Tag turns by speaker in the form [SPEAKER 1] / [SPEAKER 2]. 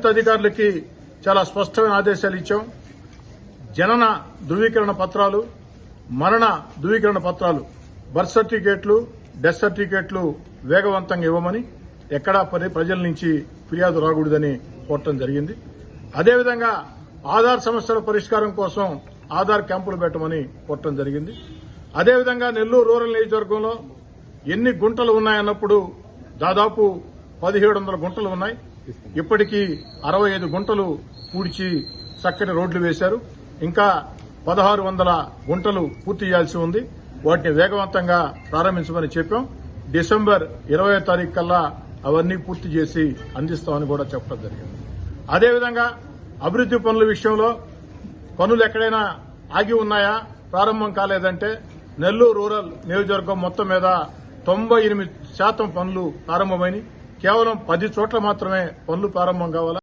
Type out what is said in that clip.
[SPEAKER 1] అధికారులకి చాలా స్పష్టమైన ఆదేశాలు ఇచ్చాం. జనన ధృవీకరణ పత్రాలు, మరణ ధృవీకరణ పత్రాలు, బర్త్ సర్టిఫికేట్లు, డెత్ సర్టిఫికేట్లు వేగవంతంగా ఇవ్వమని, ఎక్కడా ప్రజల నుంచి ఫిర్యాదు రాకూడదని కోరటం జరిగింది. అదేవిధంగా ఆధార్ సమస్యల పరిష్కారం కోసం ఆధార్ క్యాంపులు పెట్టమని కోరటం జరిగింది. అదేవిధంగా నెల్లూరు రూరల్ నియోజకవర్గంలో ఎన్ని గుంటలు ఉన్నాయన్నప్పుడు దాదాపు 1700 గుంటలు ఉన్నాయి. ఇప్పటికీ 65 గుంటలు పూడ్చి చక్కని రోడ్లు వేశారు. ఇంకా 1600 గుంటలు పూర్తి చేయాల్సి ఉంది. వాటిని వేగవంతంగా ప్రారంభించమని చెప్పాం. డిసెంబర్ 20వ తారీఖు కల్లా అవన్నీ పూర్తి చేసి అందిస్తామని కూడా చెప్పడం జరిగింది. అదేవిధంగా అభివృద్ది పనుల విషయంలో పనులు ఎక్కడైనా ఆగి ఉన్నాయా, ప్రారంభం కాలేదంటే నెల్లూరు రూరల్ నియోజకవర్గం మొత్తం మీద 98% పనులు ప్రారంభమైనవి. కేవలం 10 చోట్ల మాత్రమే పనులు ప్రారంభం కావాలా.